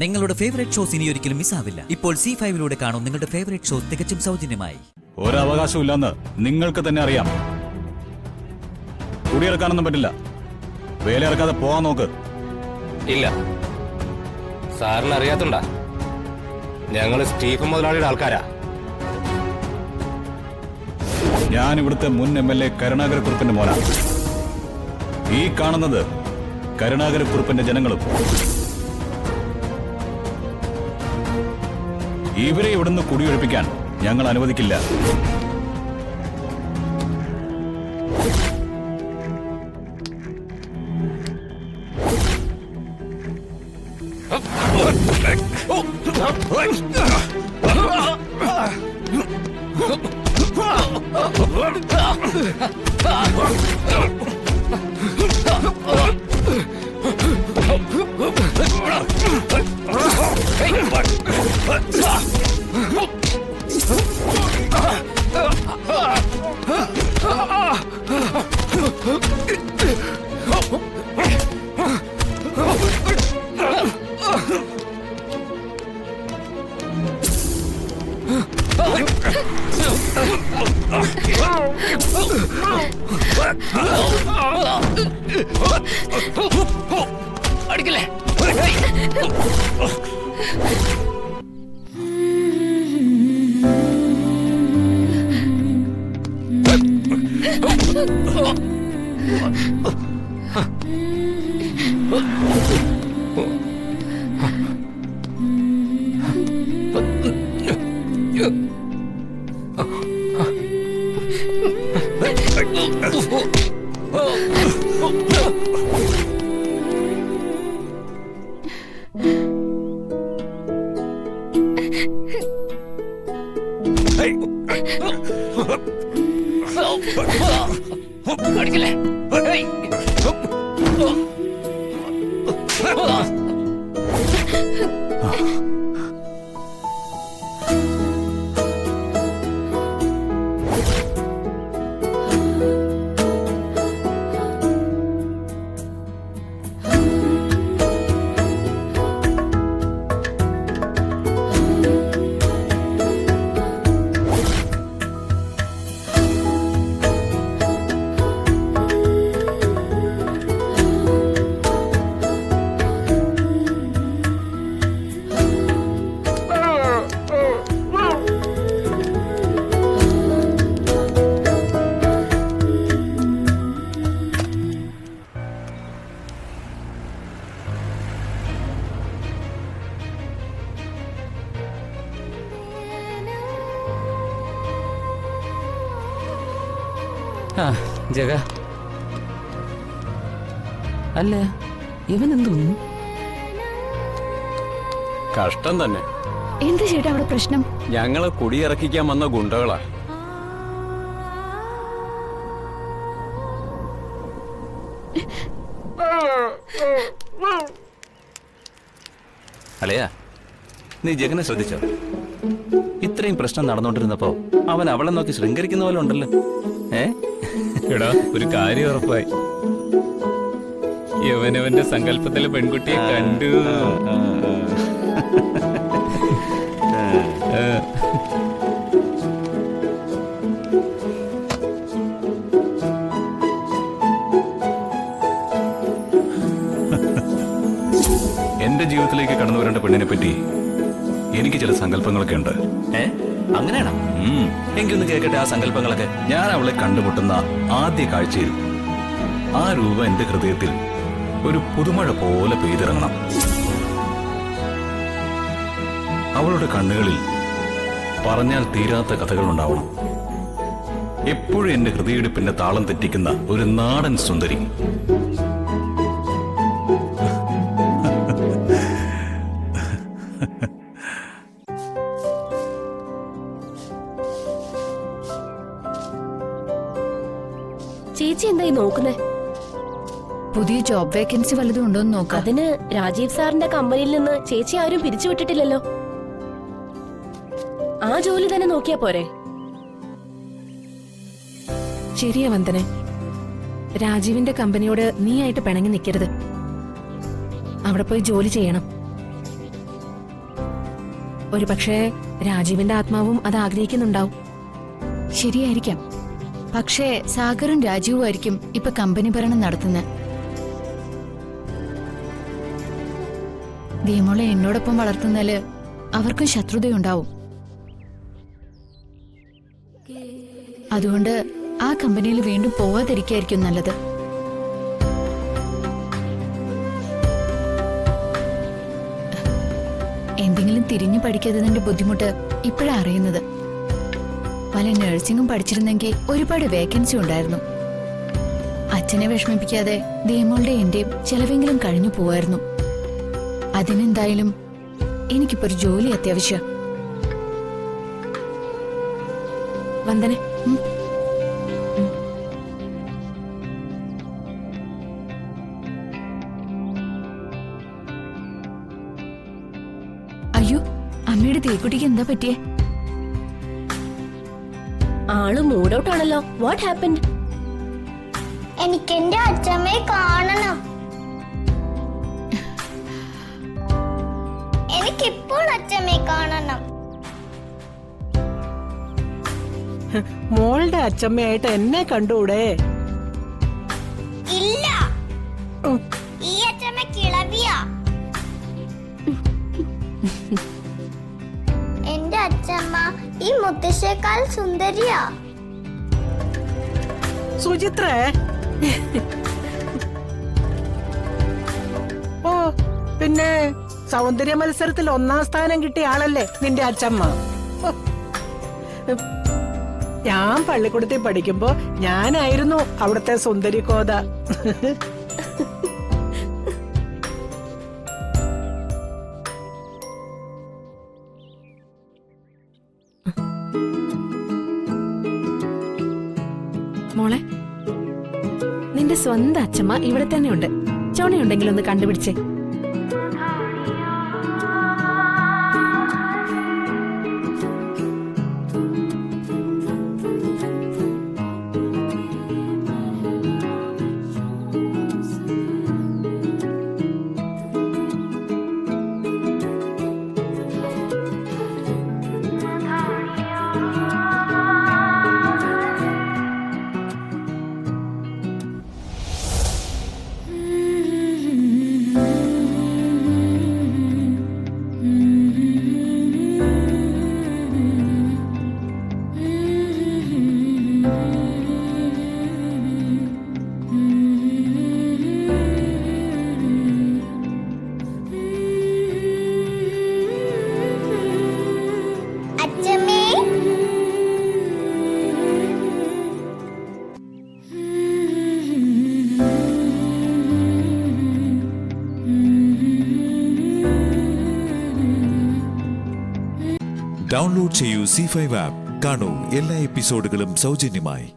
നിങ്ങളുടെ favourite shows ഇനി ഒരിക്കലും മിസ്സാവില്ല. ഇപ്പോൾ C5 കാണും നിങ്ങളുടെ ഫേവറേറ്റ് ഷോസ് തികച്ചും സൗജന്യമായി. ഒരവകാശമില്ലെന്ന് നിങ്ങൾക്ക് തന്നെ അറിയാം. കുടിയിറക്കാനൊന്നും പറ്റില്ല. വേലയിറക്കാതെ പോവാൻ നോക്ക്. ഇല്ല, സാറിന് അറിയാത്തുണ്ടാ, ഞങ്ങള് സ്റ്റീഫൻ മുതലാളിയുടെ ആൾക്കാരാ. ഞാൻ ഇവിടുത്തെ മുൻ MLA കരുണാകരക്കുറുപ്പിന്റെ മോനാ. ഈ കാണുന്നത് കരുണാകരക്കുറുപ്പിന്റെ ജനങ്ങളും. ഇവരെ ഇവിടുന്ന് കുടിയൊഴിപ്പിക്കാൻ ഞങ്ങൾ അനുവദിക്കില്ല. അടിക്കല്ലേ? അടിക്കല്ലേ? ജഗ അല്ല, ഇവനെന്തോന്നു? കഷ്ടം തന്നെ. എന്താ ചേട്ടാ അവിടെ പ്രശ്നം? ഞങ്ങളെ കുടിയിറക്കിക്കാൻ വന്ന ഗുണ്ടകളാ. അളയാ, നീ ജഗനെ ശ്രദ്ധിച്ചോ? ഇത്രയും പ്രശ്നം നടന്നുകൊണ്ടിരുന്നപ്പോ അവൻ അവളെ നോക്കി ശൃംഗരിക്കുന്ന പോലെ ഉണ്ടല്ലോ. എടാ, ഒരു കാര്യം ഉറപ്പായി. യവനവന്റെ സങ്കല്പത്തിലെ പെൺകുട്ടിയെ കണ്ടു. എന്റെ ജീവിതത്തിലേക്ക് കടന്നു വരേണ്ട പെണ്ണിനെ പറ്റി എനിക്ക് ചില സങ്കല്പങ്ങളൊക്കെ ഉണ്ട്. അങ്ങനെയാണോ? എനിക്കൊന്ന് കേൾക്കട്ടെ ആ സങ്കല്പങ്ങളൊക്കെ. ഞാൻ അവളെ കണ്ടുമുട്ടുന്ന ആദ്യ കാഴ്ചയിൽ ആ രൂപം എന്റെ ഹൃദയത്തിൽ ഒരു പുതുമഴ പോലെ പെയ്തിറങ്ങണം. അവളുടെ കണ്ണുകളിൽ പറഞ്ഞാൽ തീരാത്ത കഥകൾ ഉണ്ടാവണം. എപ്പോഴും എന്റെ ഹൃദയടിപ്പിന്റെ താളം തെറ്റിക്കുന്ന ഒരു നാടൻ സുന്ദരി. ചേച്ചി എന്തായി നോക്കുന്നേ? പുതിയ ജോബ് വേക്കൻസി വല്ലതും ഉണ്ടോ എന്ന് നോക്കാം. അതിന് രാജീവ് സാറിന്റെ കമ്പനിയിൽ നിന്ന് ചേച്ചി ആരും പിരിച്ചുവിട്ടിട്ടില്ലല്ലോ. ആ ജോലി തന്നെ നോക്കിയാ പോരെ? ശരിയാ വന്ദനെ, രാജീവിന്റെ കമ്പനിയോട് നീ ആയിട്ട് പിണങ്ങി നിൽക്കരുത്. അവിടെ പോയി ജോലി ചെയ്യണം. ഒരു പക്ഷേ രാജീവിന്റെ ആത്മാവും അത് ആഗ്രഹിക്കുന്നുണ്ടാവും. ശരിയായിരിക്കാം. പക്ഷേ സാഗറും രാജീവും ആയിരിക്കും ഇപ്പൊ കമ്പനി ഭരണം നടത്തുന്നത്. ദീമോളെ എന്നോടൊപ്പം വളർത്തുന്നതില് അവർക്കും ശത്രുതയുണ്ടാവും. അതുകൊണ്ട് ആ കമ്പനിയിൽ വീണ്ടും പോവാതിരിക്കായിരിക്കും നല്ലത്. എന്തെങ്കിലും തിരിഞ്ഞു പഠിക്കാത്തതിന്റെ ബുദ്ധിമുട്ട് ഇപ്പോഴാ അറിയുന്നത്. പല നഴ്സിംഗും പഠിച്ചിരുന്നെങ്കിൽ ഒരുപാട് വേക്കൻസി ഉണ്ടായിരുന്നു. അച്ഛനെ വിഷമിപ്പിക്കാതെ ദീമോളുടെ എന്റെയും ചെലവെങ്കിലും കഴിഞ്ഞു പോവായിരുന്നു. അതിനെന്തായാലും എനിക്കിപ്പോ ഒരു ജോലി അത്യാവശ്യം. വന്ദനെ, അയ്യോ, അമ്മയുടെ തേക്കുട്ടിക്ക് എന്താ പറ്റിയേ? ആള് മൂഡ് ഔട്ട് ആണല്ലോ. What happened? എനിക്ക് എന്റെ അച്ഛമ്മയെ കാണണം. എനിക്കിപ്പോൾ അച്ഛമ്മയെ കാണണം. മോളുടെ അച്ഛമ്മയായിട്ട് എന്നെ കണ്ടൂടെ? ഇല്ല, ഈ അച്ഛമ്മ കിളവിയാ. എന്റെ അച്ഛമ്മ ഈ മുത്തശ്ശേക്കാൾ സുന്ദരിയാ. സുചിത്രേ, ഓ പിന്നെ സൗന്ദര്യ മത്സരത്തിൽ 1ാം സ്ഥാനം കിട്ടിയ ആളല്ലേ നിന്റെ അച്ഛമ്മ? ഓ, ഞാൻ പള്ളിക്കൂടത്തിൽ പഠിക്കുമ്പോ ഞാനായിരുന്നു അവിടുത്തെ സുന്ദരി കോത. മോളെ, നിന്റെ സ്വന്തം അച്ഛമ്മ ഇവിടെ തന്നെ ഉണ്ട്. ചോണയുണ്ടെങ്കിൽ ഒന്ന് കണ്ടുപിടിച്ചേ. ഡൗൺലോഡ് ചെയ്യൂ C5 ആപ്പ്. കാണൂ എല്ലാ എപ്പിസോഡുകളും സൗജന്യമായി.